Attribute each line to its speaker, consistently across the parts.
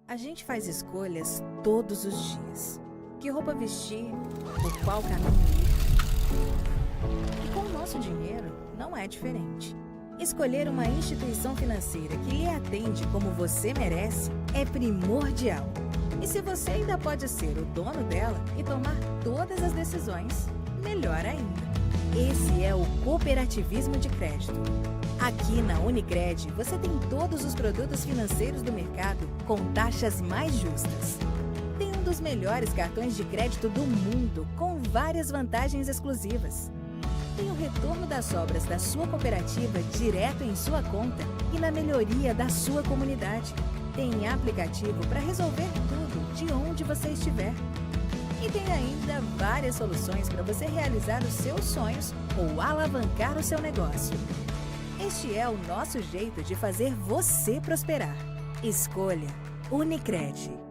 Speaker 1: A gente faz escolhas todos os dias. Que roupa vestir, por qual caminho ir. E com o nosso dinheiro, não é diferente. Escolher uma instituição financeira que lhe atende como você merece é primordial. E se você ainda pode ser o dono dela e tomar todas as decisões, melhor ainda. Esse é o cooperativismo de crédito. Aqui na Unicred, você tem todos os produtos financeiros do mercado com taxas mais justas. Tem um dos melhores cartões de crédito do mundo, com várias vantagens exclusivas. Tem o retorno das sobras da sua cooperativa direto em sua conta e na melhoria da sua comunidade. Tem aplicativo para resolver tudo de onde você estiver. E tem ainda várias soluções para você realizar os seus sonhos ou alavancar o seu negócio. Este é o nosso jeito de fazer você prosperar. Escolha Unicred.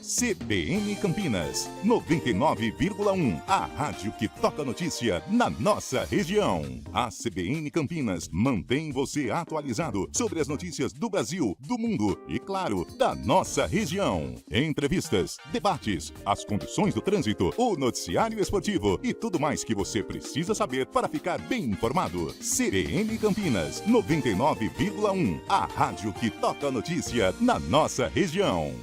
Speaker 2: CBN Campinas, 99,1. A rádio que toca notícia na nossa região. A CBN Campinas mantém você atualizado sobre as notícias do Brasil, do mundo e, claro, da nossa região. Entrevistas, debates, as condições do trânsito, o noticiário esportivo e tudo mais que você precisa saber para ficar bem informado. CBN Campinas, 99,1. A rádio que toca notícia na nossa região.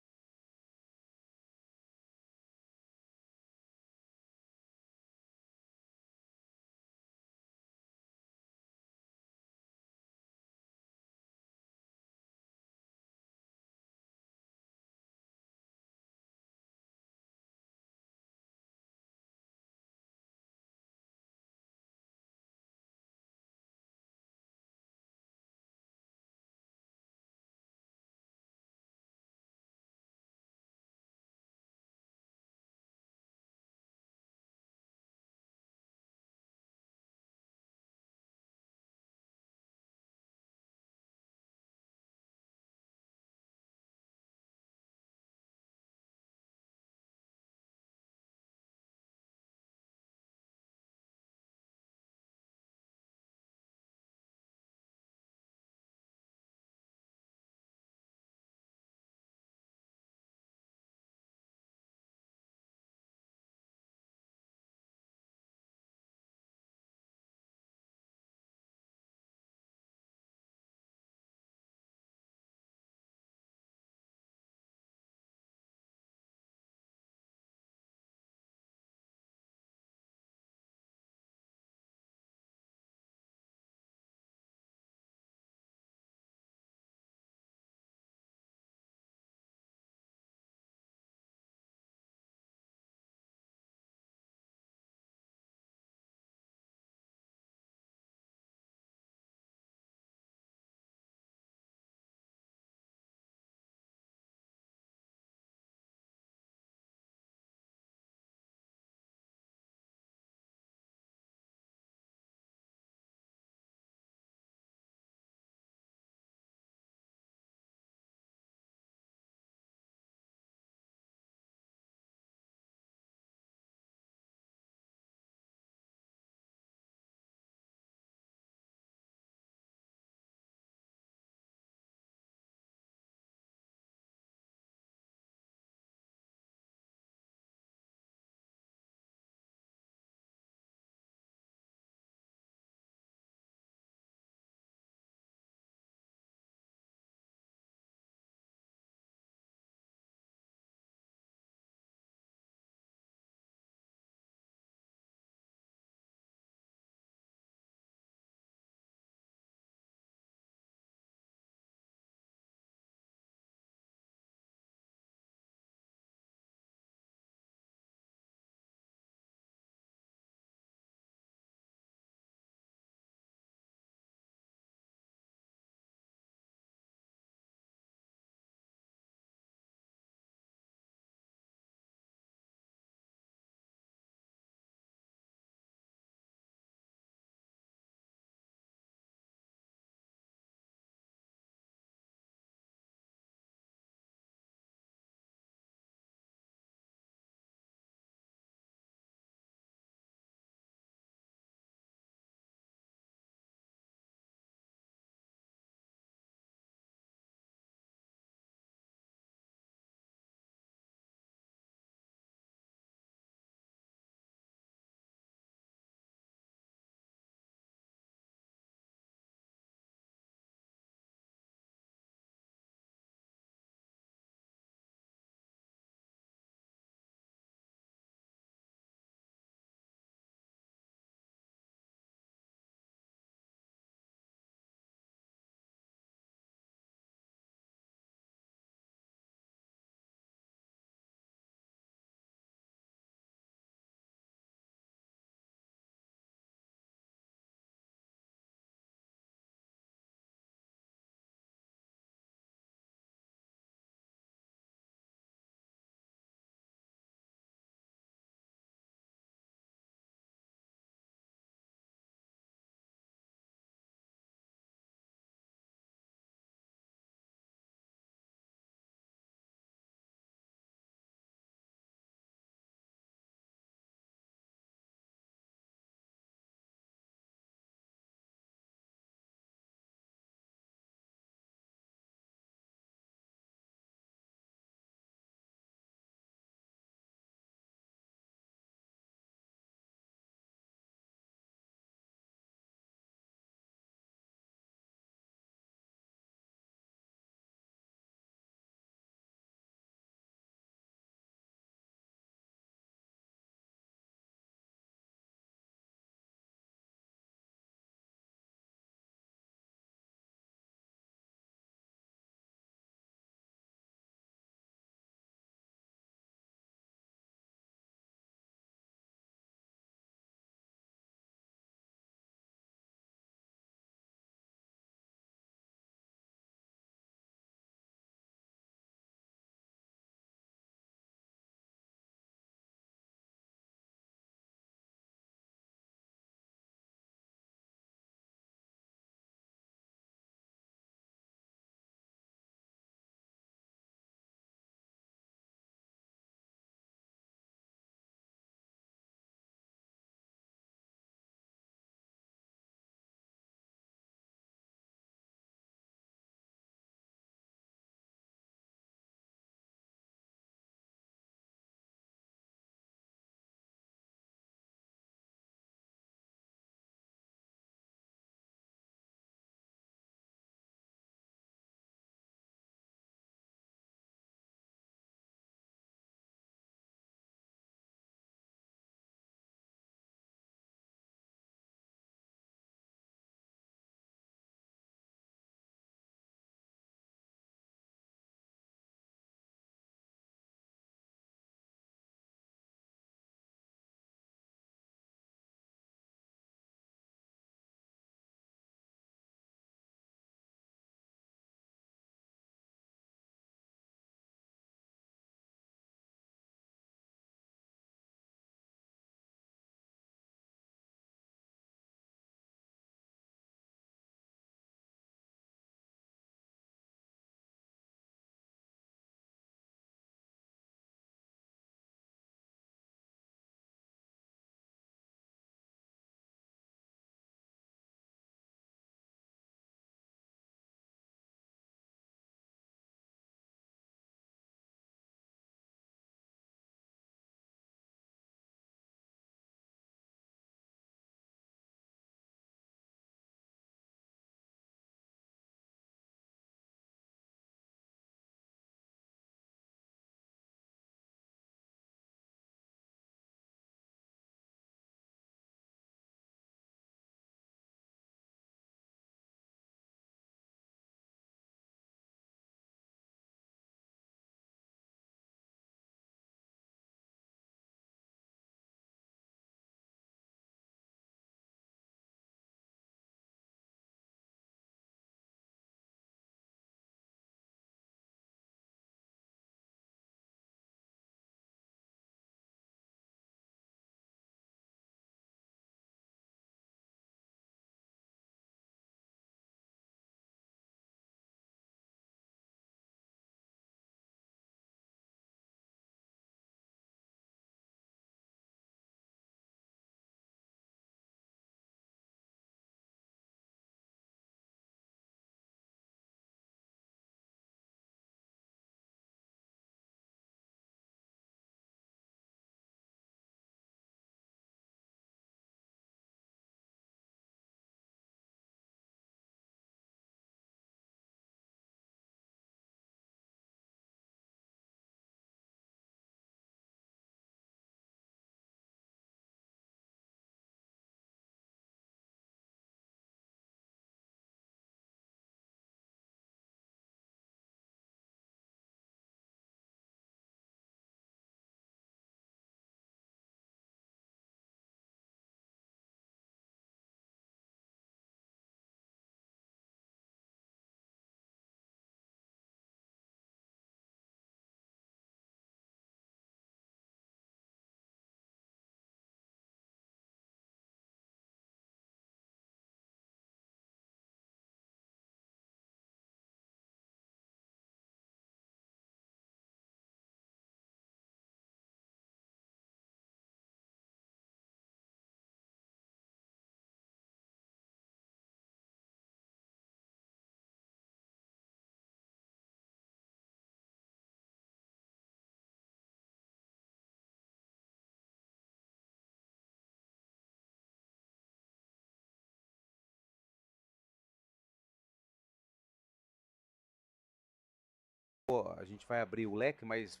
Speaker 3: A gente vai abrir o leque, mas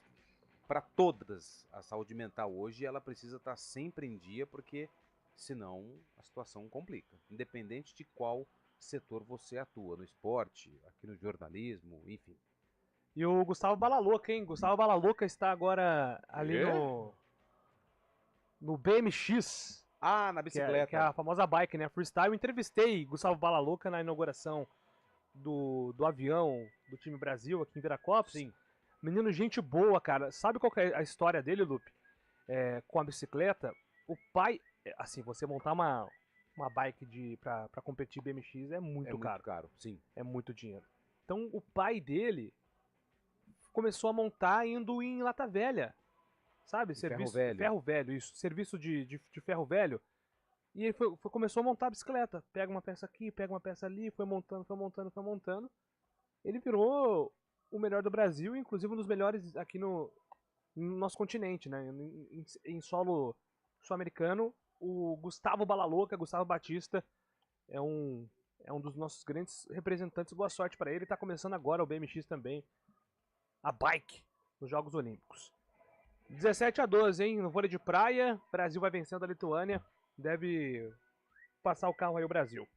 Speaker 3: para todas, a saúde mental hoje, ela precisa estar sempre em dia, porque senão a situação complica. Independente de qual setor você atua, no esporte, aqui no jornalismo, enfim.
Speaker 4: E o Gustavo Balalouca, hein? Gustavo Balalouca está agora ali no BMX.
Speaker 3: Ah, na bicicleta.
Speaker 4: Que é a famosa bike, né? Freestyle. Eu entrevistei Gustavo Balalouca na inauguração do avião do time Brasil aqui em Viracopos.
Speaker 3: Sim.
Speaker 4: Menino, gente boa, cara. Sabe qual que é a história dele, Lupe? Com a bicicleta, o pai... Assim, você montar uma bike pra competir BMX é muito caro.
Speaker 3: Muito caro, sim.
Speaker 4: É muito dinheiro. Então, o pai dele começou a montar indo em Lata Velha. Sabe? Serviço, ferro velho, isso. Serviço de ferro velho. E ele começou a montar a bicicleta. Pega uma peça aqui, pega uma peça ali, foi montando. Ele virou o melhor do Brasil, inclusive um dos melhores aqui no nosso continente, né? Em solo sul-americano, o Gustavo Balalouca, Gustavo Batista, é um dos nossos grandes representantes. Boa sorte para ele. Tá começando agora o BMX também. A bike nos Jogos Olímpicos. 17-12, hein? No vôlei de praia, Brasil vai vencendo a Lituânia. Deve passar o carro aí o Brasil.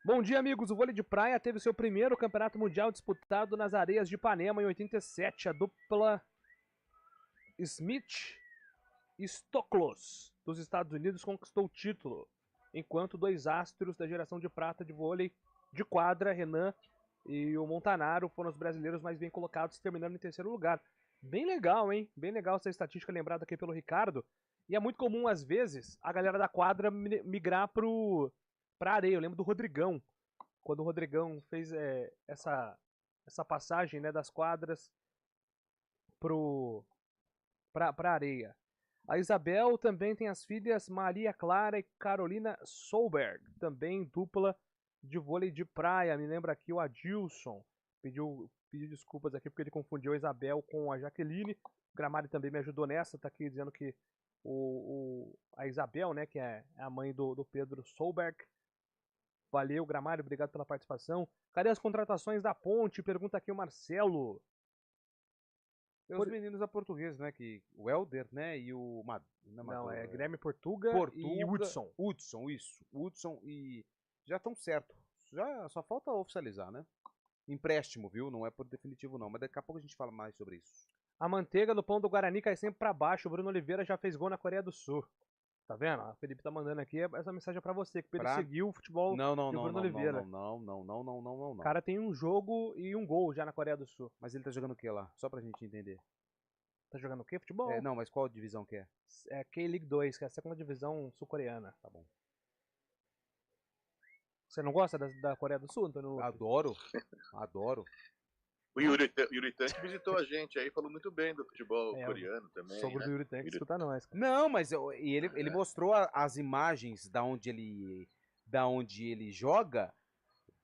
Speaker 4: Bom dia, amigos. O vôlei de praia teve seu primeiro campeonato mundial disputado nas areias de Ipanema em 87. A dupla Smith e Stoklos dos Estados Unidos conquistou o título, enquanto dois astros da geração de prata de vôlei de quadra, Renan e o Montanaro, foram os brasileiros mais bem colocados, terminando em terceiro lugar. Bem legal, hein? Bem legal essa estatística lembrada aqui pelo Ricardo. E é muito comum, às vezes, a galera da quadra migrar pra areia. Eu lembro do Rodrigão, quando o Rodrigão fez essa passagem, né, das quadras pra areia. A Isabel também tem as filhas Maria Clara e Carolina Solberg, também dupla de vôlei de praia. Me lembra aqui o Adilson, pediu desculpas aqui porque ele confundiu a Isabel com a Jaqueline. O Gramari também me ajudou nessa, tá aqui dizendo que a Isabel, né, que é a mãe do Pedro Solberg. Valeu, Gramari, obrigado pela participação. Cadê as contratações da Ponte? Pergunta aqui o Marcelo.
Speaker 3: Tem os meninos da Portuguesa, né? O Helder, né? E o...
Speaker 4: Não, é Guilherme Portuga e Hudson.
Speaker 3: Hudson e... Já estão certo. Já só falta oficializar, né? Empréstimo, viu? Não é por definitivo, não. Mas daqui a pouco a gente fala mais sobre isso.
Speaker 4: A manteiga do pão do Guarani cai sempre pra baixo. O Bruno Oliveira já fez gol na Coreia do Sul. Tá vendo? A Felipe tá mandando aqui essa mensagem pra você, que ele seguiu o futebol do Bruno Oliveira.
Speaker 3: Não.
Speaker 4: O cara tem um jogo e um gol já na Coreia do Sul.
Speaker 3: Mas ele tá jogando o que lá? Só pra gente entender.
Speaker 4: Tá jogando o quê? Futebol?
Speaker 3: Não, mas qual divisão que é?
Speaker 4: É K-League 2, que é a segunda divisão sul-coreana.
Speaker 3: Tá bom.
Speaker 4: Você não gosta da Coreia do Sul, Antônio?
Speaker 3: Adoro.
Speaker 5: O Yuri Tanque visitou a gente aí, falou muito bem do futebol coreano também.
Speaker 4: Sogro do Yuri Tanque, escuta nós. Cara.
Speaker 3: Não, mas ele mostrou as imagens da onde ele joga,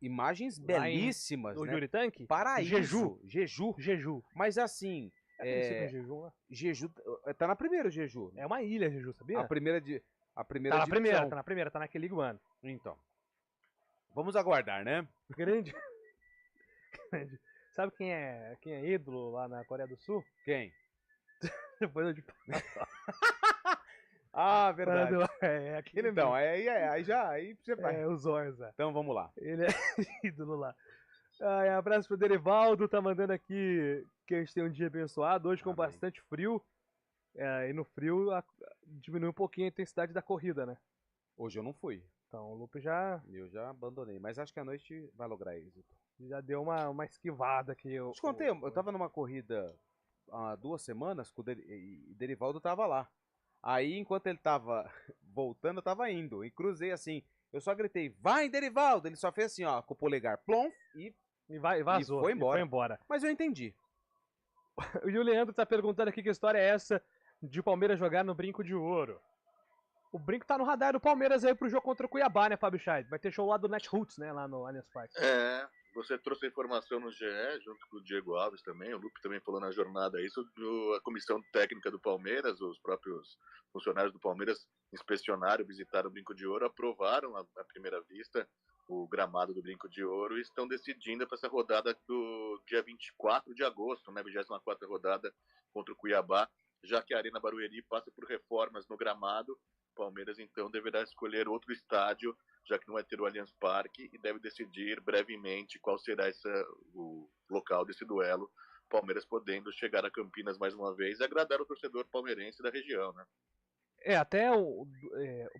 Speaker 3: imagens belíssimas,
Speaker 4: no
Speaker 3: né?
Speaker 4: Yuri Tanque?
Speaker 3: Paraíso.
Speaker 4: Jeju.
Speaker 3: Mas assim...
Speaker 4: Jeju, né?
Speaker 3: Jeju tá na primeira, Jeju.
Speaker 4: É uma ilha, Jeju, sabia?
Speaker 3: A primeira
Speaker 4: tá na primeira, tá naquele League 1.
Speaker 3: Então. Vamos aguardar, né?
Speaker 4: Grande. Sabe quem é ídolo lá na Coreia do Sul?
Speaker 3: Quem?
Speaker 4: Depois eu te
Speaker 3: Ah, verdade.
Speaker 4: Aquele
Speaker 3: então, aí você vai.
Speaker 4: O Zorza.
Speaker 3: Então vamos lá.
Speaker 4: Ele é ídolo lá. Abraço pro Derivaldo, tá mandando aqui que a gente tem um dia abençoado, hoje com bastante frio. E no frio diminui um pouquinho a intensidade da corrida, né?
Speaker 3: Hoje eu não fui.
Speaker 4: Então o Lupe
Speaker 3: Eu já abandonei, mas acho que a noite vai lograr êxito.
Speaker 4: Já deu uma esquivada aqui.
Speaker 3: Te contei, eu tava numa corrida há 2 semanas e o Derivaldo tava lá. Aí, enquanto ele tava voltando, eu tava indo. E cruzei assim. Eu só gritei, vai, Derivaldo! Ele só fez assim, ó, com o polegar plonf e
Speaker 4: vazou.
Speaker 3: E foi embora.
Speaker 4: Foi embora.
Speaker 3: Mas eu entendi.
Speaker 4: O Leandro tá perguntando aqui que história é essa de Palmeiras jogar no Brinco de Ouro. O Brinco tá no radar do Palmeiras aí pro jogo contra o Cuiabá, né, Fábio Scheid? Vai ter show lá do Netsroots, né, lá no Allianz Parque.
Speaker 5: Você trouxe a informação no GE, junto com o Diego Alves também, o Lupe também falou na jornada isso, a comissão técnica do Palmeiras, os próprios funcionários do Palmeiras inspecionaram, visitaram o Brinco de Ouro, aprovaram à primeira vista o gramado do Brinco de Ouro, e estão decidindo para essa rodada do dia 24 de agosto, né, 24ª rodada contra o Cuiabá, já que a Arena Barueri passa por reformas no gramado. O Palmeiras, então, deverá escolher outro estádio, já que não vai ter o Allianz Parque, e deve decidir brevemente qual será o local desse duelo. Palmeiras podendo chegar a Campinas mais uma vez e agradar o torcedor palmeirense da região, né?
Speaker 4: Até o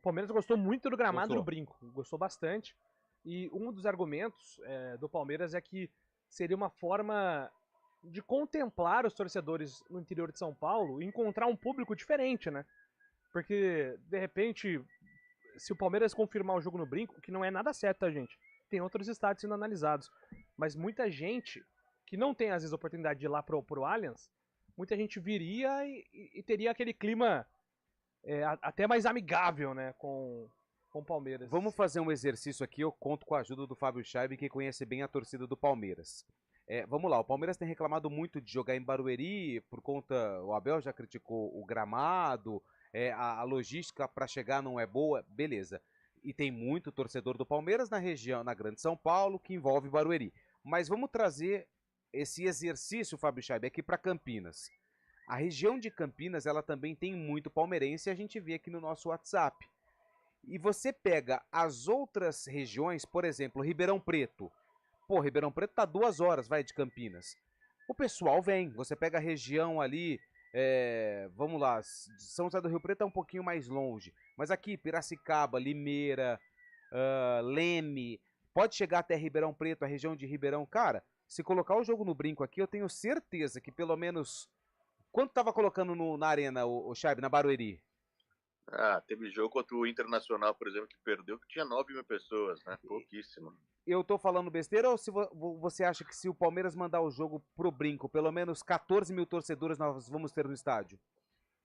Speaker 4: Palmeiras gostou muito do gramado do Brinco, gostou bastante. E um dos argumentos do Palmeiras é que seria uma forma de contemplar os torcedores no interior de São Paulo e encontrar um público diferente, né? Porque, de repente, se o Palmeiras confirmar o jogo no Brinco, que não é nada certo, tá, gente? Tem outros estádios sendo analisados. Mas muita gente que não tem, às vezes, a oportunidade de ir lá pro Allianz, muita gente viria e teria aquele clima até mais amigável, né, com o Palmeiras.
Speaker 3: Vamos fazer um exercício aqui, eu conto com a ajuda do Fábio Scheibe, que conhece bem a torcida do Palmeiras. Vamos lá, o Palmeiras tem reclamado muito de jogar em Barueri, por conta, o Abel já criticou o gramado, a logística para chegar não é boa, beleza. E tem muito torcedor do Palmeiras na região, na Grande São Paulo, que envolve Barueri. Mas vamos trazer esse exercício, Fábio Scheibe, aqui para Campinas. A região de Campinas, ela também tem muito palmeirense, e a gente vê aqui no nosso WhatsApp. E você pega as outras regiões, por exemplo, Ribeirão Preto. Pô, Ribeirão Preto tá 2 horas, vai, de Campinas. O pessoal vem, você pega a região ali, vamos lá, São José do Rio Preto é um pouquinho mais longe. Mas aqui, Piracicaba, Limeira, Leme, pode chegar até Ribeirão Preto, a região de Ribeirão. Cara, se colocar o jogo no Brinco aqui, eu tenho certeza que pelo menos... Quanto tava colocando na arena, o Scheibe, na Barueri?
Speaker 5: Teve jogo contra o Internacional, por exemplo, que perdeu, que tinha 9.000 pessoas, né? Pouquíssimo.
Speaker 3: Eu tô falando besteira ou se você acha que se o Palmeiras mandar o jogo pro Brinco, pelo menos 14 mil torcedores nós vamos ter no estádio?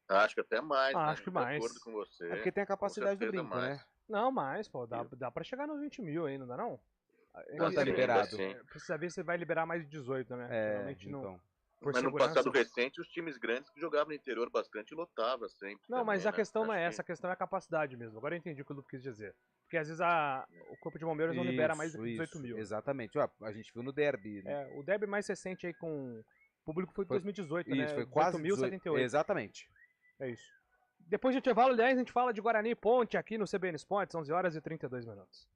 Speaker 5: Acho que até mais, né?
Speaker 4: Acho que mais.
Speaker 5: De acordo com você.
Speaker 3: É porque tem a capacidade do Brinco,
Speaker 5: mais.
Speaker 3: né?
Speaker 4: Não, mais, pô, dá pra chegar nos 20 mil aí, não dá não?
Speaker 3: Quanto tá liberado?
Speaker 4: Precisa ver se vai liberar mais de 18, né? Realmente
Speaker 3: então...
Speaker 4: não...
Speaker 5: Mas no passado recente, os times grandes que jogavam no interior bastante lotava sempre.
Speaker 4: Não,
Speaker 5: também,
Speaker 4: mas a
Speaker 5: né?
Speaker 4: questão não é essa, a questão é a capacidade mesmo. Agora eu entendi o que o Lupe quis dizer. Porque às vezes o Corpo de Bombeiros não libera mais do que 18 mil.
Speaker 3: Exatamente. A gente viu no derby. Né?
Speaker 4: O derby mais recente aí com o público foi 2018, né?
Speaker 3: Isso, foi quase
Speaker 4: 18.078.
Speaker 3: Exatamente.
Speaker 4: É isso. Depois do intervalo, aliás, a gente fala de Guarani e Ponte aqui no CBN Sports, 11 horas e 32 minutos.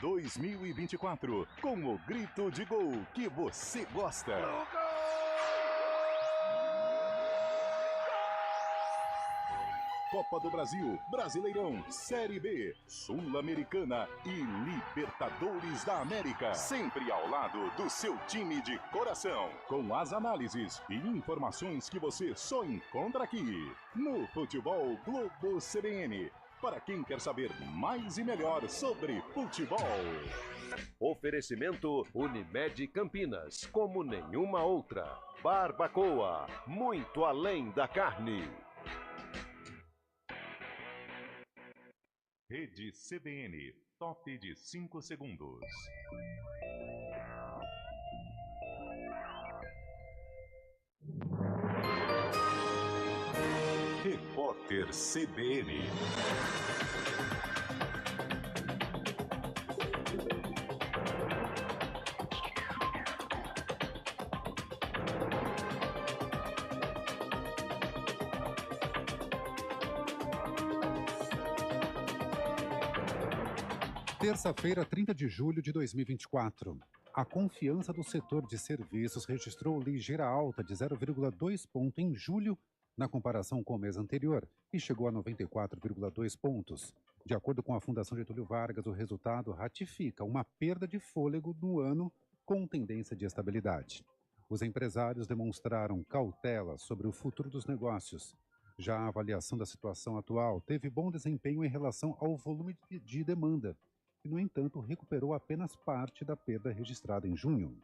Speaker 2: 2024, com o grito de gol que você gosta. Copa do Brasil, Brasileirão, Série B, Sul-Americana e Libertadores da América. Sempre ao lado do seu time de coração. Com as análises e informações que você só encontra aqui. No Futebol Globo CBN. Para quem quer saber mais e melhor sobre futebol.
Speaker 6: Oferecimento Unimed Campinas, como nenhuma outra. Barbacoa, muito além da carne.
Speaker 2: Rede CBN, top de 5 segundos. Repórter CBN.
Speaker 7: Terça-feira, 30 de julho de 2024. A confiança do setor de serviços registrou ligeira alta de 0,2 ponto em julho, na comparação com o mês anterior, e chegou a 94,2 pontos. De acordo com a Fundação Getúlio Vargas, o resultado ratifica uma perda de fôlego no ano com tendência de estabilidade. Os empresários demonstraram cautela sobre o futuro dos negócios. Já a avaliação da situação atual teve bom desempenho em relação ao volume de demanda, que, no entanto, recuperou apenas parte da perda registrada em junho.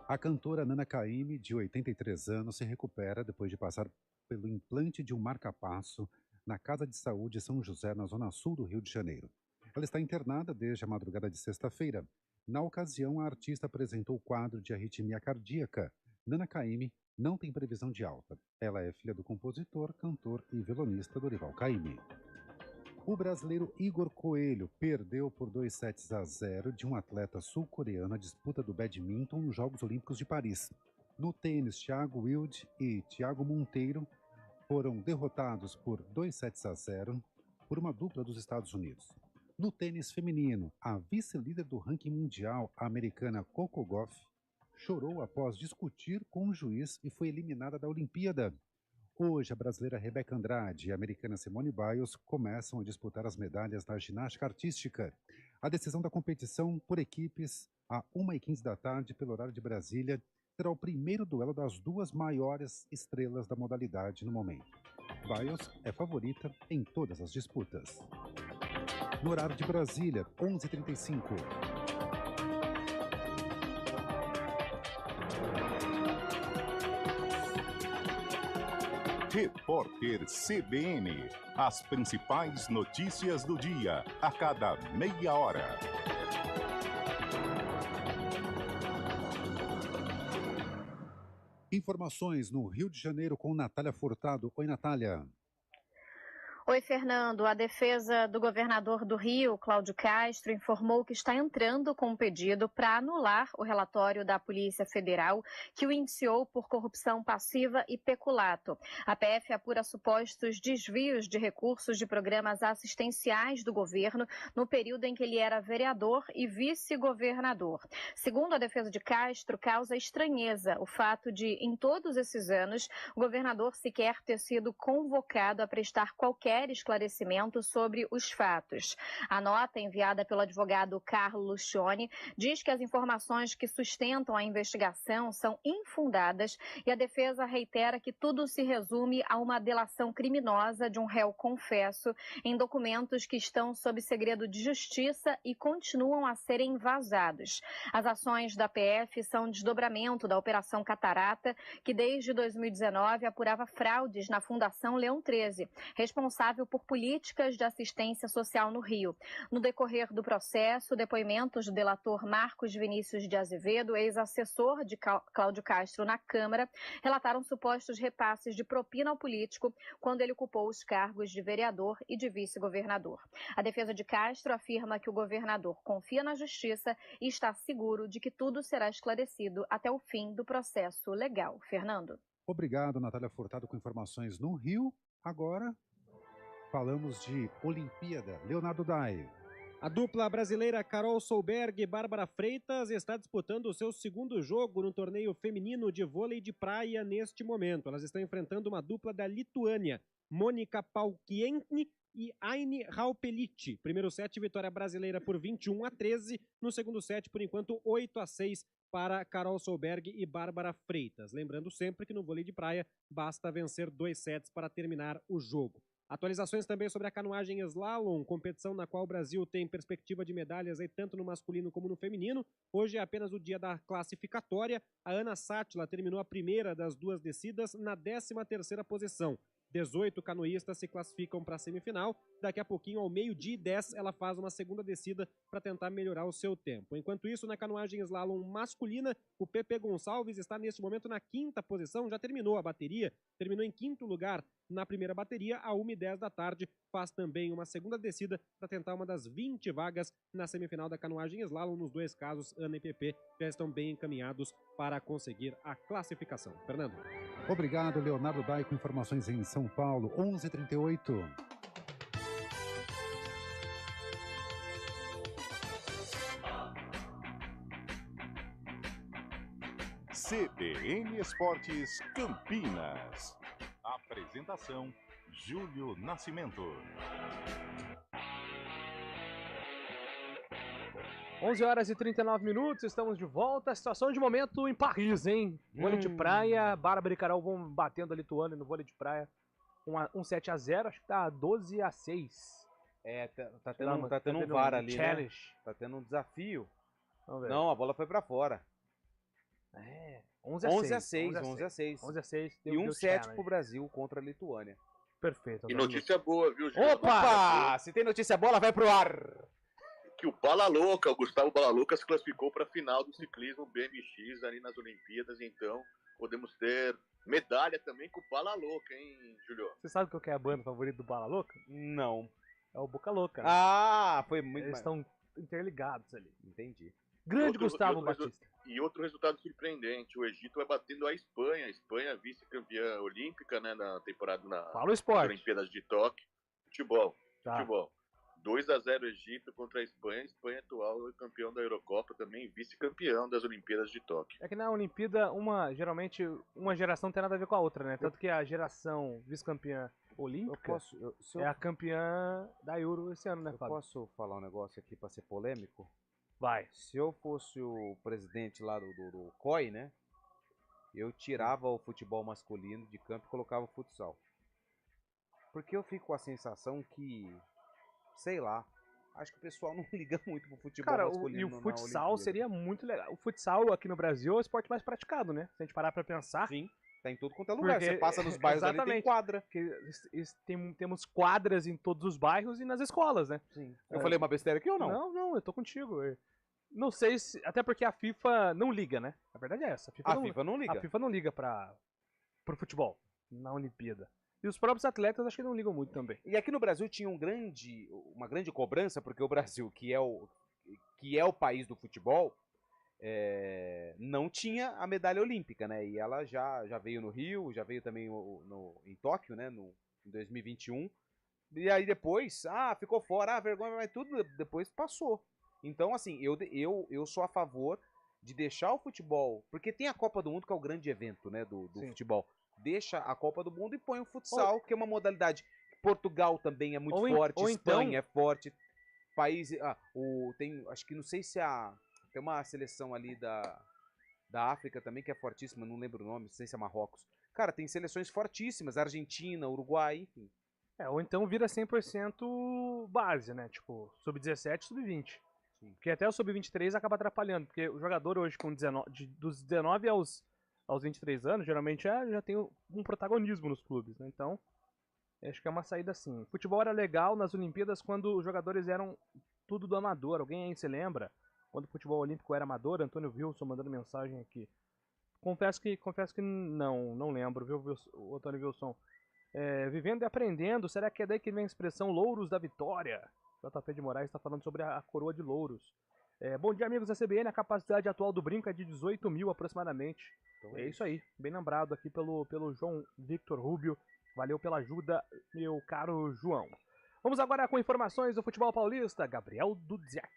Speaker 7: A cantora Nana Caymmi, de 83 anos, se recupera depois de passar pelo implante de um marca-passo na Casa de Saúde São José, na zona sul do Rio de Janeiro. Ela está internada desde a madrugada de sexta-feira. Na ocasião, a artista apresentou o quadro de arritmia cardíaca. Nana Caymmi não tem previsão de alta. Ela é filha do compositor, cantor e violonista Dorival Caymmi. O brasileiro Igor Coelho perdeu por 2-0 de um atleta sul-coreano a disputa do badminton nos Jogos Olímpicos de Paris. No tênis, Thiago Wilde e Thiago Monteiro foram derrotados por 2-0 por uma dupla dos Estados Unidos. No tênis feminino, a vice-líder do ranking mundial, a americana Coco Gauff, chorou após discutir com o juiz e foi eliminada da Olimpíada. Hoje, a brasileira Rebeca Andrade e a americana Simone Biles começam a disputar as medalhas da ginástica artística. A decisão da competição por equipes, às 1h15 da tarde, pelo horário de Brasília, será o primeiro duelo das duas maiores estrelas da modalidade no momento. Biles é favorita em todas as disputas. No horário de Brasília, 11h35.
Speaker 2: Repórter CBN. As principais notícias do dia, a cada meia hora.
Speaker 7: Informações no Rio de Janeiro com Natália Furtado. Oi, Natália.
Speaker 8: Oi, Fernando. A defesa do governador do Rio, Cláudio Castro, informou que está entrando com um pedido para anular o relatório da Polícia Federal que o indiciou por corrupção passiva e peculato. A PF apura supostos desvios de recursos de programas assistenciais do governo no período em que ele era vereador e vice-governador. Segundo a defesa de Castro, causa estranheza o fato de, em todos esses anos, o governador sequer ter sido convocado a prestar qualquer esclarecimento sobre os fatos. A nota enviada pelo advogado Carlos Lucione diz que as informações que sustentam a investigação são infundadas e a defesa reitera que tudo se resume a uma delação criminosa de um réu confesso em documentos que estão sob segredo de justiça e continuam a serem vazados. As ações da PF são desdobramento da Operação Catarata, que desde 2019 apurava fraudes na Fundação Leão XIII, responsável por políticas de assistência social no Rio. No decorrer do processo, depoimentos do delator Marcos Vinícius de Azevedo, ex-assessor de Cláudio Castro na Câmara, relataram supostos repasses de propina ao político quando ele ocupou os cargos de vereador e de vice-governador. A defesa de Castro afirma que o governador confia na justiça e está seguro de que tudo será esclarecido até o fim do processo legal. Fernando.
Speaker 7: Obrigado, Natália Furtado, com informações no Rio. Agora falamos de Olimpíada. Leonardo Dai.
Speaker 9: A dupla brasileira Carol Solberg e Bárbara Freitas está disputando o seu segundo jogo no torneio feminino de vôlei de praia neste momento. Elas estão enfrentando uma dupla da Lituânia, Mônica Paukienni e Aine Raupelic. Primeiro set, vitória brasileira por 21-13. No segundo set, por enquanto, 8-6 para Carol Solberg e Bárbara Freitas. Lembrando sempre que no vôlei de praia basta vencer 2 sets para terminar o jogo. Atualizações também sobre a canoagem slalom, competição na qual o Brasil tem perspectiva de medalhas aí tanto no masculino como no feminino. Hoje é apenas o dia da classificatória. A Ana Sátila terminou a primeira das duas descidas na 13ª posição. 18 canoístas se classificam para a semifinal. Daqui a pouquinho, ao 12h10, ela faz uma segunda descida para tentar melhorar o seu tempo. Enquanto isso, na canoagem slalom masculina, o Pepe Gonçalves está neste momento na 5ª posição, já terminou a bateria, terminou em 5º lugar na primeira bateria, a 1h10 da tarde, faz também uma segunda descida para tentar uma das 20 vagas na semifinal da canoagem slalom. Nos dois casos, Ana e Pepe já estão bem encaminhados para conseguir a classificação. Fernando.
Speaker 7: Obrigado, Leonardo Dai, com informações em São Paulo, 11h38.
Speaker 2: CBN Esportes Campinas. Apresentação: Júlio Nascimento.
Speaker 4: 11h39, estamos de volta. Situação de momento em Paris, hein? Vôlei de praia, Bárbara e Carol vão batendo a Lituânia no vôlei de praia. Um 7-0, acho que tá 12-6.
Speaker 3: É, tá tendo um VAR ali, challenge. Né? Tá tendo um desafio. Não, a bola foi pra fora.
Speaker 4: É, 11-6.
Speaker 3: E um set pro Brasil contra a Lituânia.
Speaker 5: Perfeito. E notícia boa, viu,
Speaker 3: Gil? Opa! Se tem notícia boa, ela vai pro ar.
Speaker 5: Que o Bala Louca, o Gustavo Bala Louca, se classificou para a final do ciclismo BMX ali nas Olimpíadas, então podemos ter medalha também com o Bala Louca, hein, Julio?
Speaker 4: Você sabe qual que é a banda favorita do Bala Louca?
Speaker 3: Não.
Speaker 4: É o Boca Louca. Né?
Speaker 3: Ah, foi muito...
Speaker 4: Eles estão interligados ali.
Speaker 3: Entendi.
Speaker 4: Grande Gustavo Batista.
Speaker 5: E outro resultado surpreendente, o Egito vai batendo a Espanha. A Espanha vice-campeã olímpica, né, na temporada nas Olimpíadas de Tóquio. Futebol. 2-0 Egito contra a Espanha. A Espanha atual campeão da Eurocopa, também vice-campeão das Olimpíadas de Tóquio.
Speaker 4: É que na Olimpíada, geralmente, uma geração não tem nada a ver com a outra, né? Tanto que a geração vice-campeã olímpica é a campeã da Euro esse ano, né, Fábio?
Speaker 3: Posso falar um negócio aqui pra ser polêmico?
Speaker 4: Vai.
Speaker 3: Se eu fosse o presidente lá do COI, né? Eu tirava o futebol masculino de campo e colocava o futsal. Porque eu fico com a sensação que, sei lá, acho que o pessoal não liga muito pro futebol masculino.
Speaker 4: E o futsal seria muito legal. O futsal aqui no Brasil é o esporte mais praticado, né? Se a gente parar pra pensar.
Speaker 3: Sim, tá em tudo quanto é lugar. Você passa nos bairros ali, tem quadra.
Speaker 4: Temos quadras em todos os bairros e nas escolas, né?
Speaker 3: Sim. Eu falei uma besteira aqui ou não?
Speaker 4: Não, eu tô contigo. Não sei se... Até porque a FIFA não liga, né? A verdade é essa.
Speaker 3: A FIFA não liga.
Speaker 4: A FIFA não liga pro futebol na Olimpíada. E os próprios atletas acho que não ligam muito também.
Speaker 3: E aqui no Brasil tinha uma grande cobrança, porque o Brasil, que é o país do futebol, não tinha a medalha olímpica, né? E ela já veio no Rio, já veio também em Tóquio, né? Em 2021. E aí depois, ficou fora, vergonha, mas tudo depois passou. Então, assim, eu sou a favor de deixar o futebol, porque tem a Copa do Mundo, que é o grande evento, né, do futebol. Deixa a Copa do Mundo e põe o futsal, que é uma modalidade. Portugal também é muito forte, Espanha é forte. Países. Acho que não sei se tem uma seleção ali da África também que é fortíssima, não lembro o nome, não sei se é Marrocos. Cara, tem seleções fortíssimas, Argentina, Uruguai, enfim.
Speaker 4: Ou então vira 100% base, né? Tipo, sub-17, sub-20. Porque até o sub-23 acaba atrapalhando, porque o jogador hoje dos 19 aos 23 anos, geralmente já tem um protagonismo nos clubes, né? Então, acho que é uma saída assim. Futebol era legal nas Olimpíadas quando os jogadores eram tudo do amador. Alguém aí se lembra? Quando o futebol olímpico era amador, Antônio Wilson mandando mensagem aqui. Confesso que não lembro, viu, o Antônio Wilson? Vivendo e aprendendo, será que é daí que vem a expressão louros da vitória? JP de Moraes está falando sobre a coroa de louros. Bom dia, amigos da CBN. A capacidade atual do brinco é de 18 mil aproximadamente. Então é isso aí. Bem lembrado aqui pelo João Victor Rubio. Valeu pela ajuda, meu caro João. Vamos agora com informações do futebol paulista. Gabriel Dudziak.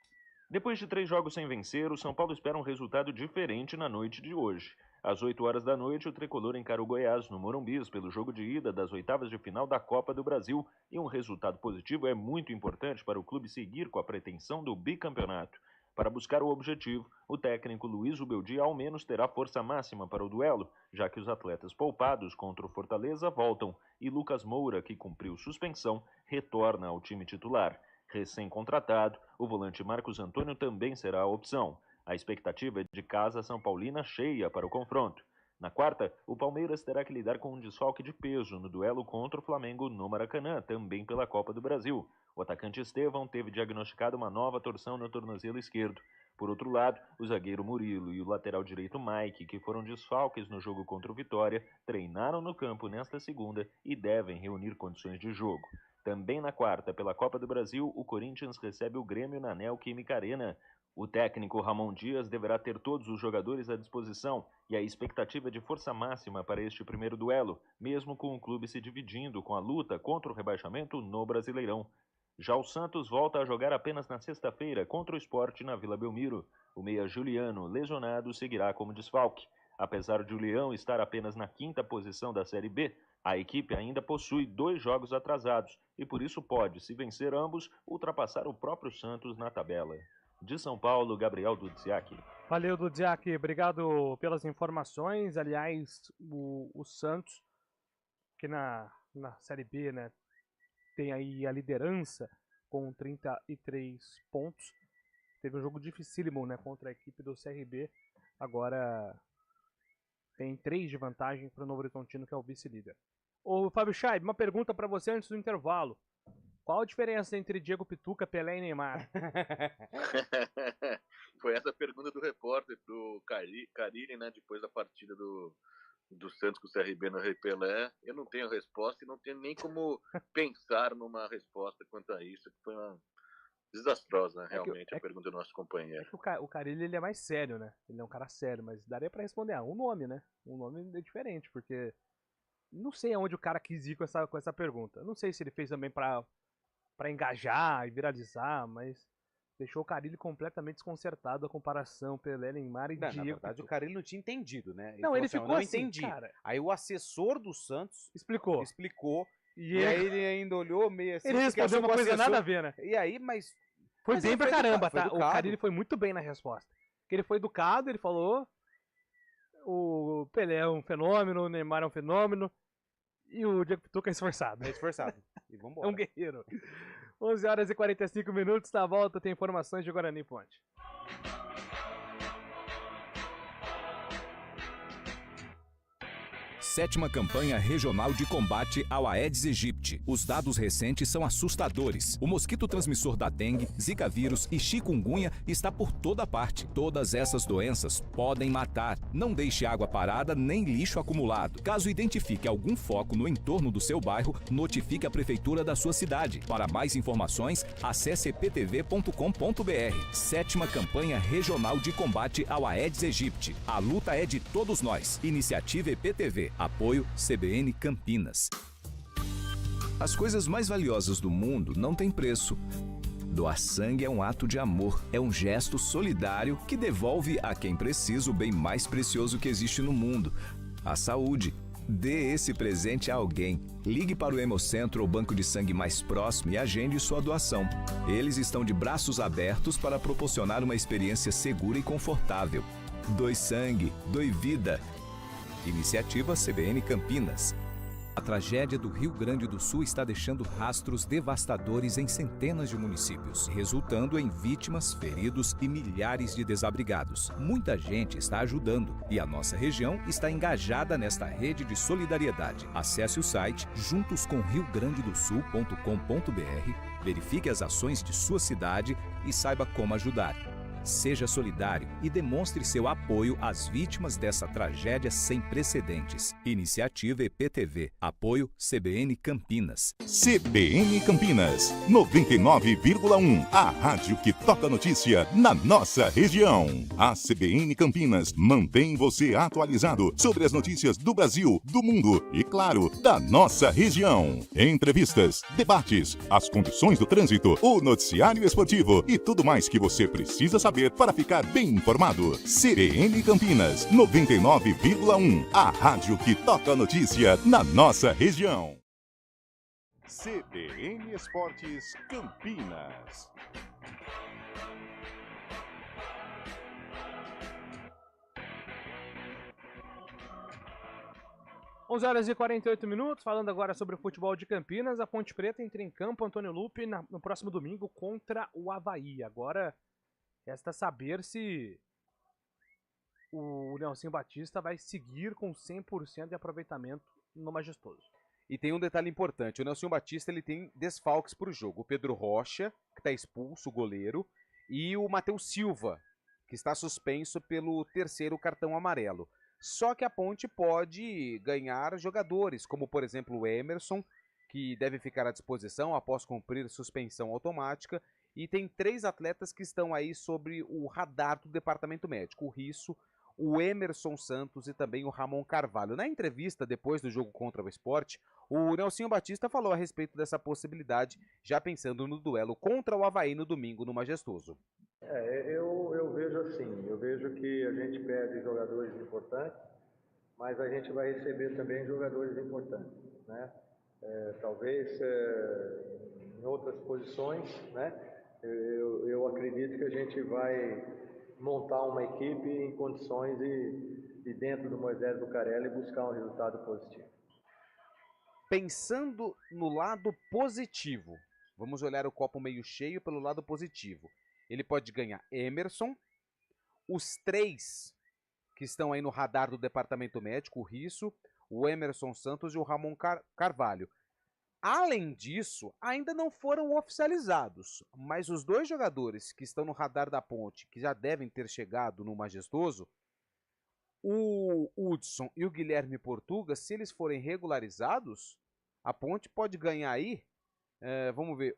Speaker 10: Depois de 3 jogos sem vencer, o São Paulo espera um resultado diferente na noite de hoje. Às 8 horas da noite, o tricolor encara o Goiás no Morumbi pelo jogo de ida das oitavas de final da Copa do Brasil, e um resultado positivo é muito importante para o clube seguir com a pretensão do bicampeonato. Para buscar o objetivo, o técnico Luiz Ubeldi ao menos terá força máxima para o duelo, já que os atletas poupados contra o Fortaleza voltam e Lucas Moura, que cumpriu suspensão, retorna ao time titular. Recém-contratado, o volante Marcos Antônio também será a opção. A expectativa é de casa São Paulina cheia para o confronto. Na quarta, o Palmeiras terá que lidar com um desfalque de peso no duelo contra o Flamengo no Maracanã, também pela Copa do Brasil. O atacante Estevão teve diagnosticado uma nova torção no tornozelo esquerdo. Por outro lado, o zagueiro Murilo e o lateral direito Mike, que foram desfalques no jogo contra o Vitória, treinaram no campo nesta segunda e devem reunir condições de jogo. Também na quarta, pela Copa do Brasil, o Corinthians recebe o Grêmio na Neoquímica Arena. O técnico Ramon Dias deverá ter todos os jogadores à disposição e a expectativa é de força máxima para este primeiro duelo, mesmo com o clube se dividindo com a luta contra o rebaixamento no Brasileirão. Já o Santos volta a jogar apenas na sexta-feira contra o Sport na Vila Belmiro. O meia Juliano, lesionado, seguirá como desfalque. Apesar de o Leão estar apenas na 5ª posição da Série B, a equipe ainda possui 2 jogos atrasados e por isso pode, se vencer ambos, ultrapassar o próprio Santos na tabela. De São Paulo, Gabriel Dudziak.
Speaker 4: Valeu, Dudziak. Obrigado pelas informações. Aliás, o Santos, que na Série B, né, tem aí a liderança com 33 pontos. Teve um jogo dificílimo, né, contra a equipe do CRB. Agora tem 3 de vantagem para o Novo Horizontino, que é o vice-líder. Ô, Fábio Chaib, uma pergunta para você antes do intervalo. Qual a diferença entre Diego Pituca, Pelé e Neymar?
Speaker 5: Foi essa a pergunta do repórter, do Carille, né, depois da partida do Santos com o CRB. CRB no Rei Pelé, eu não tenho resposta e não tenho nem como pensar numa resposta quanto a isso, que foi uma desastrosa, realmente, a pergunta do nosso companheiro.
Speaker 4: O Carille, ele é mais sério, né? Ele é um cara sério, mas daria pra responder, um nome, né? Um nome é diferente, porque não sei aonde o cara quis ir com essa pergunta. Não sei se ele fez também pra engajar e viralizar, mas deixou o Carille completamente desconcertado a comparação Pelé, Neymar e Diego.
Speaker 3: Na verdade, o Carille não tinha entendido, né?
Speaker 4: Ele ficou
Speaker 3: não
Speaker 4: assim,
Speaker 3: entendi.
Speaker 4: Cara.
Speaker 3: Aí o assessor do Santos
Speaker 4: explicou.
Speaker 3: E aí ele ainda olhou meio assim.
Speaker 4: Ele respondeu uma coisa nada a ver, né?
Speaker 3: E aí, mas...
Speaker 4: Foi bem pra caramba, tá? O Carille foi muito bem na resposta. Ele foi educado, ele falou... O Pelé é um fenômeno, o Neymar é um fenômeno... E o Diego Pituca é esforçado.
Speaker 3: É esforçado. E vambora.
Speaker 4: É um guerreiro. 11 horas e 45 minutos, na volta tem informações de Guarani Ponte.
Speaker 11: Sétima campanha regional de combate ao Aedes aegypti. Os dados recentes são assustadores. O mosquito transmissor da dengue, zika vírus e chikungunya está por toda parte. Todas essas doenças podem matar. Não deixe água parada nem lixo acumulado. Caso identifique algum foco no entorno do seu bairro, notifique a prefeitura da sua cidade. Para mais informações, acesse eptv.com.br. Sétima campanha regional de combate ao Aedes aegypti. A luta é de todos nós. Iniciativa EPTV. Apoio CBN Campinas. As coisas mais valiosas do mundo não têm preço. Doar sangue é um ato de amor, é um gesto solidário que devolve a quem precisa o bem mais precioso que existe no mundo, a saúde. Dê esse presente a alguém. Ligue para o Hemocentro ou banco de sangue mais próximo e agende sua doação. Eles estão de braços abertos para proporcionar uma experiência segura e confortável. Doe sangue, doe vida. Iniciativa CBN Campinas. A tragédia do Rio Grande do Sul está deixando rastros devastadores em centenas de municípios, resultando em vítimas, feridos e milhares de desabrigados. Muita gente está ajudando e a nossa região está engajada nesta rede de solidariedade. Acesse o site juntoscomriograndedosul.com.br, verifique as ações de sua cidade e saiba como ajudar. Seja solidário e demonstre seu apoio às vítimas dessa tragédia sem precedentes. Iniciativa EPTV. Apoio CBN Campinas.
Speaker 2: CBN Campinas, 99,1. A rádio que toca notícia na nossa região. A CBN Campinas mantém você atualizado sobre as notícias do Brasil, do mundo e, claro, da nossa região. Entrevistas, debates, as condições do trânsito, o noticiário esportivo e tudo mais que você precisa saber para ficar bem informado. CBN Campinas, 99,1. A rádio que toca a notícia na nossa região. CBN Esportes Campinas.
Speaker 4: Onze horas e 48 minutos, falando agora sobre o futebol de Campinas. A Ponte Preta entra em campo, Antônio Lupe, no próximo domingo contra o Avaí. Agora resta saber se o Nelsinho Batista vai seguir com 100% de aproveitamento no Majestoso.
Speaker 3: E tem um detalhe importante, o Nelsinho Batista ele tem desfalques para o jogo. O Pedro Rocha, que está expulso, o goleiro, e o Matheus Silva, que está suspenso pelo terceiro cartão amarelo. Só que a Ponte pode ganhar jogadores, como por exemplo o Emerson, que deve ficar à disposição após cumprir suspensão automática. E tem 3 atletas que estão aí sobre o radar do departamento médico. O Risso, o Emerson Santos e também o Ramon Carvalho. Na entrevista depois do jogo contra o Sport, o Nelsinho Batista falou a respeito dessa possibilidade, já pensando no duelo contra o Avaí no domingo no Majestoso.
Speaker 12: Eu vejo assim, eu vejo que a gente perde jogadores importantes, mas a gente vai receber também jogadores importantes, né? Talvez em outras posições, né? Eu acredito que a gente vai montar uma equipe em condições de dentro do Moisés Lucarelli buscar um resultado positivo.
Speaker 3: Pensando no lado positivo, vamos olhar o copo meio cheio pelo lado positivo. Ele pode ganhar Emerson, os 3 que estão aí no radar do departamento médico, o Risso, o Emerson Santos e o Ramon Carvalho. Além disso, ainda não foram oficializados, mas os 2 jogadores que estão no radar da Ponte, que já devem ter chegado no Majestoso, o Hudson e o Guilherme Portuga, se eles forem regularizados, a Ponte pode ganhar aí, vamos ver,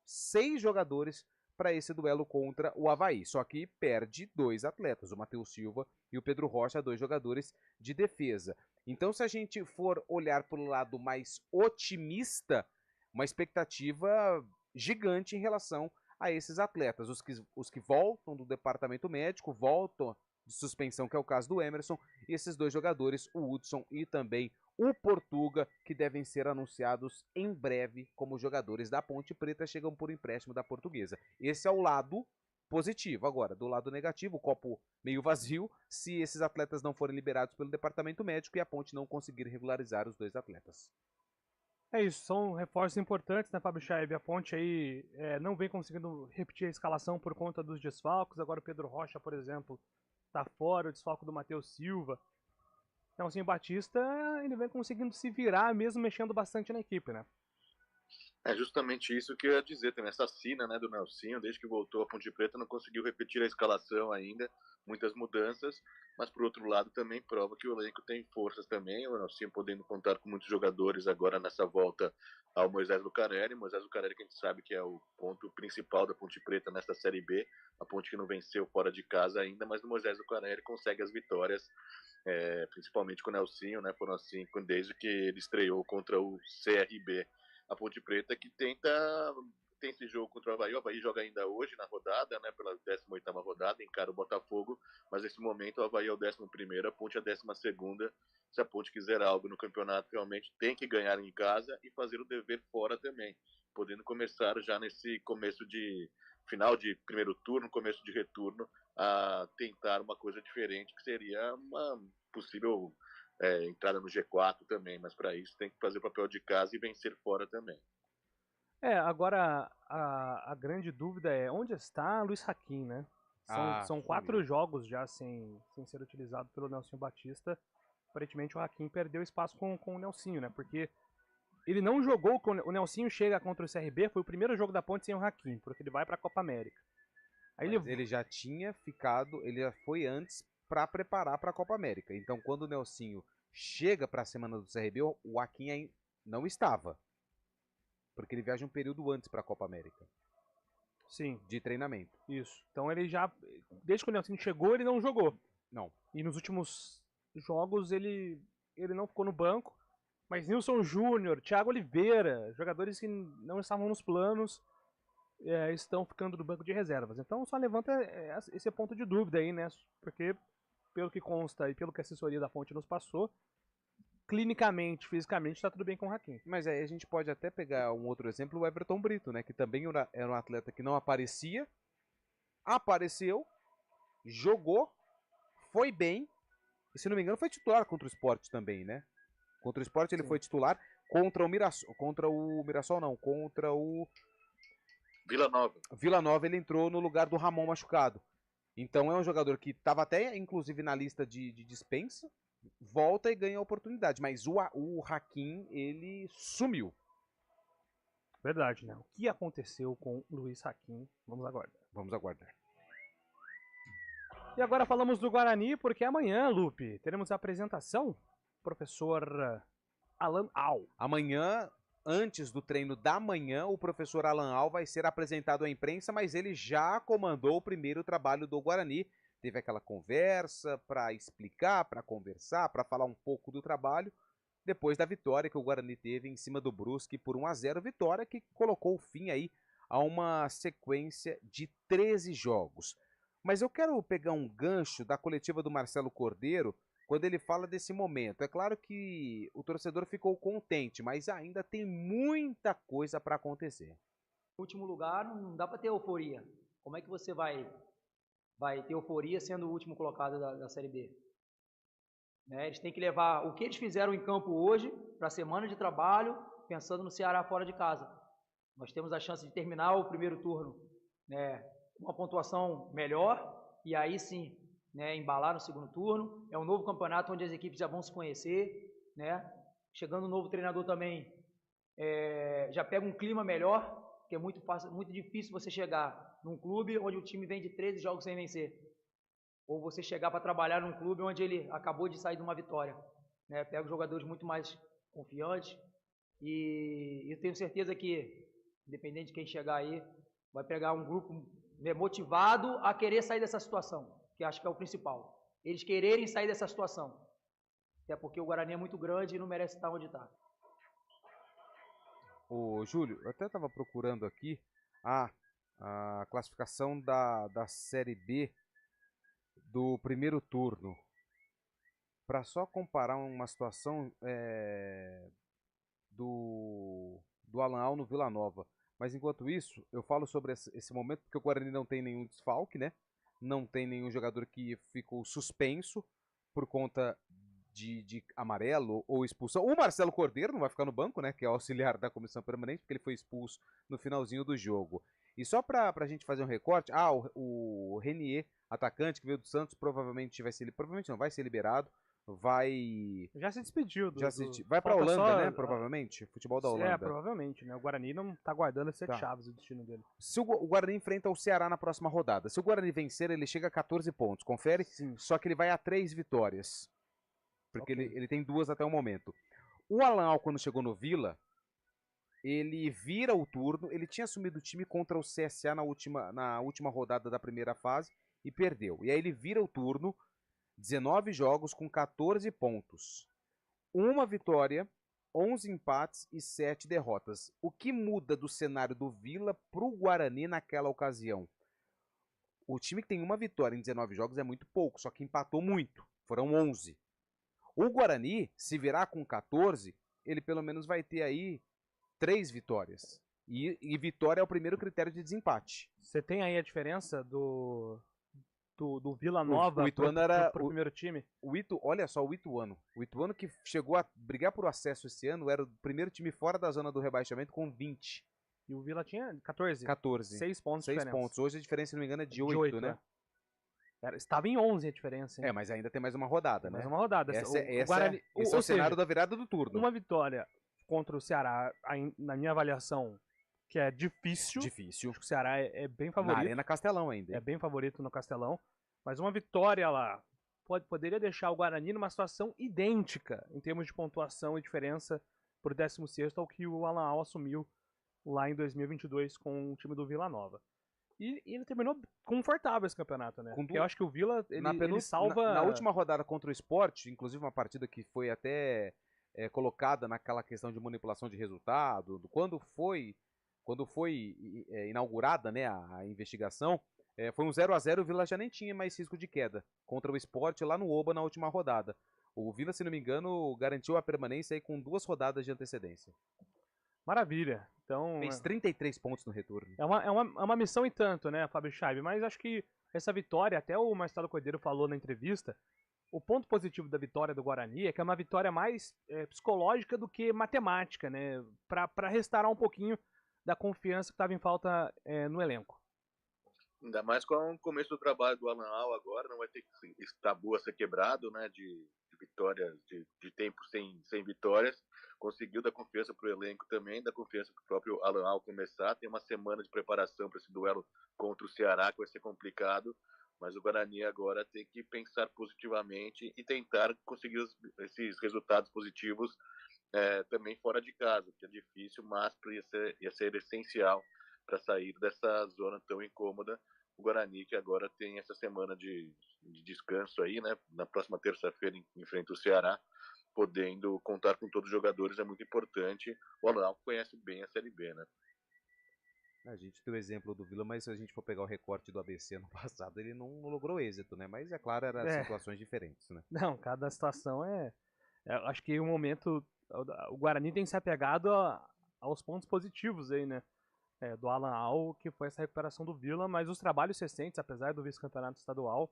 Speaker 3: 6 jogadores para esse duelo contra o Avaí. Só que perde 2 atletas, o Matheus Silva e o Pedro Rocha, 2 jogadores de defesa. Então, se a gente for olhar para o lado mais otimista, uma expectativa gigante em relação a esses atletas. Os que voltam do departamento médico, voltam de suspensão, que é o caso do Emerson, e esses 2 jogadores, o Hudson e também o Portuga, que devem ser anunciados em breve como jogadores da Ponte Preta, chegam por empréstimo da Portuguesa. Esse é o lado positivo. Agora, do lado negativo, o copo meio vazio, se esses atletas não forem liberados pelo departamento médico e a Ponte não conseguir regularizar os 2 atletas.
Speaker 4: É isso, são reforços importantes, né, Fábio Chaib? A Ponte aí não vem conseguindo repetir a escalação por conta dos desfalques. Agora o Pedro Rocha, por exemplo, tá fora, o desfalco do Matheus Silva. Nelsinho Batista, ele vem conseguindo se virar, mesmo mexendo bastante na equipe, né?
Speaker 5: É justamente isso que eu ia dizer também. Essa sina, né, do Nelsinho, desde que voltou a Ponte Preta, não conseguiu repetir a escalação ainda, muitas mudanças, mas por outro lado também prova que o elenco tem forças também, o Nelsinho podendo contar com muitos jogadores agora nessa volta ao Moisés Lucarelli. Moisés Lucarelli, que a gente sabe que é o ponto principal da Ponte Preta nesta Série B, a Ponte que não venceu fora de casa ainda, mas o Moisés Lucarelli consegue as vitórias, principalmente com o Nelsinho, né, foram assim desde que ele estreou contra o CRB. A Ponte Preta que tem esse jogo contra o Avaí joga ainda hoje na rodada, né, pela 18ª rodada, encara o Botafogo, mas nesse momento o Avaí é o 11º, a Ponte é a 12ª. Se a Ponte quiser algo no campeonato, realmente tem que ganhar em casa e fazer o dever fora também, podendo começar já nesse começo de final de primeiro turno, começo de retorno, a tentar uma coisa diferente, que seria uma possível entrada no G4 também, mas para isso tem que fazer o papel de casa e vencer fora também.
Speaker 4: Agora a grande dúvida é onde está Luiz Hakim, né? São 4 jogos já sem ser utilizado pelo Nelsinho Batista. Aparentemente o Hakim perdeu espaço com o Nelsinho, né? Porque ele não jogou, o Nelsinho chega contra o CRB, foi o primeiro jogo da Ponte sem o Hakim, porque ele vai para a Copa América.
Speaker 3: Aí ele já tinha ficado, ele já foi antes para preparar para a Copa América. Então, quando o Nelsinho chega para a semana do CRB, o Hakim não estava. Porque ele viaja um período antes para a Copa América.
Speaker 4: Sim.
Speaker 3: De treinamento.
Speaker 4: Isso. Então ele já, desde que o Nelsinho chegou, ele não jogou.
Speaker 3: Não.
Speaker 4: E nos últimos jogos ele não ficou no banco. Mas Nilson Júnior, Thiago Oliveira, jogadores que não estavam nos planos, estão ficando no banco de reservas. Então só levanta esse ponto de dúvida aí, né? Porque, pelo que consta e pelo que a assessoria da Ponte nos passou, clinicamente, fisicamente, está tudo bem com o Hakim.
Speaker 3: Mas aí a gente pode até pegar um outro exemplo, o Everton Brito, né? Que também era um atleta que não aparecia, apareceu, jogou, foi bem, e se não me engano foi titular contra o Sport também, né? Contra o Sport ele foi titular, contra o Vila Nova ele entrou no lugar do Ramon machucado. Então é um jogador que estava até inclusive na lista de dispensa, volta e ganha a oportunidade, mas o Hakim, ele sumiu.
Speaker 4: Verdade, né? O que aconteceu com o Luiz Hakim? Vamos aguardar. E agora falamos do Guarani, porque amanhã, Lupe, teremos a apresentação, professor Alan Al.
Speaker 3: Amanhã, antes do treino da manhã, o professor Alan Al vai ser apresentado à imprensa, mas ele já comandou o primeiro trabalho do Guarani. Teve aquela conversa para explicar, para conversar, para falar um pouco do trabalho, depois da vitória que o Guarani teve em cima do Brusque por 1-0, vitória que colocou o fim aí a uma sequência de 13 jogos. Mas eu quero pegar um gancho da coletiva do Marcelo Cordeiro, quando ele fala desse momento. É claro que o torcedor ficou contente, mas ainda tem muita coisa para acontecer.
Speaker 13: No último lugar, não dá para ter euforia. Como é que você vai ter euforia sendo o último colocado da Série B? Né? Eles têm que levar o que eles fizeram em campo hoje para a semana de trabalho, pensando no Ceará fora de casa. Nós temos a chance de terminar o primeiro turno, né, com uma pontuação melhor, e aí sim, né, embalar no segundo turno. É um novo campeonato onde as equipes já vão se conhecer, né? Chegando um novo treinador também, já pega um clima melhor, que é muito difícil você chegar num clube onde o time vem de 13 jogos sem vencer. ou você chegar para trabalhar num clube onde ele acabou de sair de uma vitória, né? Pega jogadores muito mais confiantes e eu tenho certeza que, independente de quem chegar aí, vai pegar um grupo motivado a querer sair dessa situação, que acho que é o principal. Eles quererem sair dessa situação. Até porque o Guarani é muito grande e não merece estar onde está.
Speaker 3: Ô, Júlio, eu até estava procurando aqui a classificação da Série B do primeiro turno. Para só comparar uma situação do Alan Al no Vila Nova. Mas enquanto isso, eu falo sobre esse momento porque o Guarani não tem nenhum desfalque, né? Não tem nenhum jogador que ficou suspenso por conta de amarelo ou expulsão. O Marcelo Cordeiro não vai ficar no banco, né? Que é auxiliar da comissão permanente, porque ele foi expulso no finalzinho do jogo. E só pra gente fazer um recorte, o Renier, atacante que veio do Santos, provavelmente vai ser liberado.
Speaker 4: Já se despediu
Speaker 3: vai pra Holanda, né? Provavelmente. Futebol da Holanda.
Speaker 4: Provavelmente, né? O Guarani não tá guardando as 7 chaves o destino dele.
Speaker 3: Se o Guarani enfrenta o Ceará na próxima rodada. Se o Guarani vencer, ele chega a 14 pontos. Confere?
Speaker 4: Sim.
Speaker 3: Só que ele vai a 3 vitórias. Porque ele tem 2 até o momento. O Alan Al, quando chegou no Vila, ele vira o turno. Ele tinha assumido o time contra o CSA na última rodada da primeira fase e perdeu. E aí ele vira o turno, 19 jogos com 14 pontos. 1 vitória, 11 empates e 7 derrotas. O que muda do cenário do Vila pro Guarani naquela ocasião? O time que tem 1 vitória em 19 jogos é muito pouco, só que empatou muito. Foram 11. O Guarani, se virar com 14, ele pelo menos vai ter aí 3 vitórias. E vitória é o primeiro critério de desempate.
Speaker 4: Você tem aí a diferença do Vila Nova pro primeiro time?
Speaker 3: Olha só, o Ituano. O Ituano que chegou a brigar por acesso esse ano era o primeiro time fora da zona do rebaixamento com 20.
Speaker 4: E o Vila tinha 14.
Speaker 3: 6 pontos.
Speaker 4: 6
Speaker 3: pontos. Hoje a diferença, se não me engano, é de 8, né?
Speaker 4: Estava em 11 a diferença. Hein?
Speaker 3: Mas ainda tem mais uma rodada, né?
Speaker 4: Mais uma rodada.
Speaker 3: Esse é o cenário da virada do turno.
Speaker 4: Uma vitória contra o Ceará, na minha avaliação, que é difícil.
Speaker 3: Difícil.
Speaker 4: Acho que o Ceará é bem favorito.
Speaker 3: Na Arena Castelão ainda.
Speaker 4: É bem favorito no Castelão. Mas uma vitória lá poderia deixar o Guarani numa situação idêntica em termos de pontuação e diferença por 16º ao que o Alan Al assumiu lá em 2022 com o time do Vila Nova. E ele terminou confortável esse campeonato, né? Porque eu acho que o Vila, ele salva...
Speaker 3: Na última rodada contra o Sport, inclusive uma partida que foi até colocada naquela questão de manipulação de resultado, quando foi inaugurada, né, a investigação, foi um 0-0 e o Vila já nem tinha mais risco de queda contra o Sport lá no Oba na última rodada. O Vila, se não me engano, garantiu a permanência aí com 2 rodadas de antecedência.
Speaker 4: Maravilha. Então,
Speaker 3: fez 33 pontos no retorno.
Speaker 4: É uma missão e tanto, né, Fábio Scheibe? Mas acho que essa vitória, até o Marcelo Cordeiro falou na entrevista, o ponto positivo da vitória do Guarani é que é uma vitória mais psicológica do que matemática, né? Para restaurar um pouquinho da confiança que estava em falta no elenco.
Speaker 5: Ainda mais com o começo do trabalho do Alan Al agora, não vai ter esse tabu a ser quebrado, né, de vitórias, de tempo sem vitórias. Conseguiu dar confiança para o elenco também, dar confiança para o próprio Alan Al começar. Tem uma semana de preparação para esse duelo contra o Ceará, que vai ser complicado, mas o Guarani agora tem que pensar positivamente e tentar conseguir esses resultados positivos também fora de casa, que é difícil, mas ia ser essencial para sair dessa zona tão incômoda. O Guarani, que agora tem essa semana de descanso aí, né? Na próxima terça-feira enfrenta o Ceará, podendo contar com todos os jogadores é muito importante. O Alan conhece bem a Série B, né?
Speaker 3: A gente tem o exemplo do Vila, mas se a gente for pegar o recorte do ABC no passado, ele não logrou êxito, né? Mas é claro, eram situações diferentes, né?
Speaker 4: Não, cada situação acho que o momento... O Guarani tem se apegado aos pontos positivos aí, né? Do Alan Al, que foi essa recuperação do Vila, mas os trabalhos recentes, apesar do vice-campeonato estadual,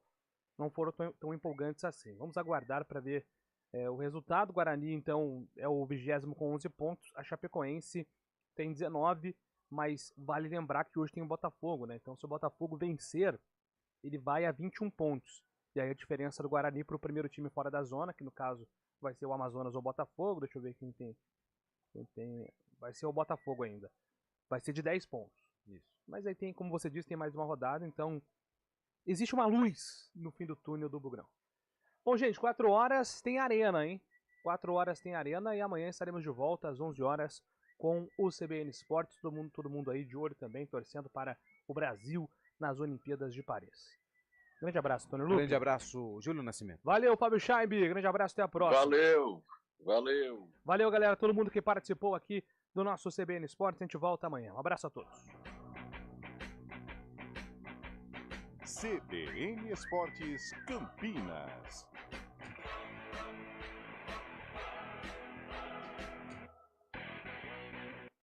Speaker 4: não foram tão empolgantes assim. Vamos aguardar para ver o resultado. O Guarani, então, é o 20º com 11 pontos, a Chapecoense tem 19, mas vale lembrar que hoje tem o Botafogo, né? Então, se o Botafogo vencer, ele vai a 21 pontos. E aí a diferença do Guarani para o primeiro time fora da zona, que no caso vai ser o Amazonas ou o Botafogo, deixa eu ver quem tem. Vai ser o Botafogo ainda. Vai ser de 10 pontos.
Speaker 3: Isso.
Speaker 4: Mas aí tem, como você disse, tem mais uma rodada, então existe uma luz no fim do túnel do Bugrão. Bom, gente, 4 horas tem arena, hein? 4 horas tem arena e amanhã estaremos de volta às 11 horas com o CBN Esportes. Todo mundo aí de olho também, torcendo para o Brasil nas Olimpíadas de Paris. Grande abraço, Tony Luque.
Speaker 3: Grande abraço, Júlio Nascimento.
Speaker 4: Valeu, Fábio Scheib. Grande abraço, até a próxima.
Speaker 5: Valeu.
Speaker 4: Valeu, galera, todo mundo que participou aqui do nosso CBN Esportes. A gente volta amanhã. Um abraço a todos.
Speaker 2: CBN Esportes Campinas.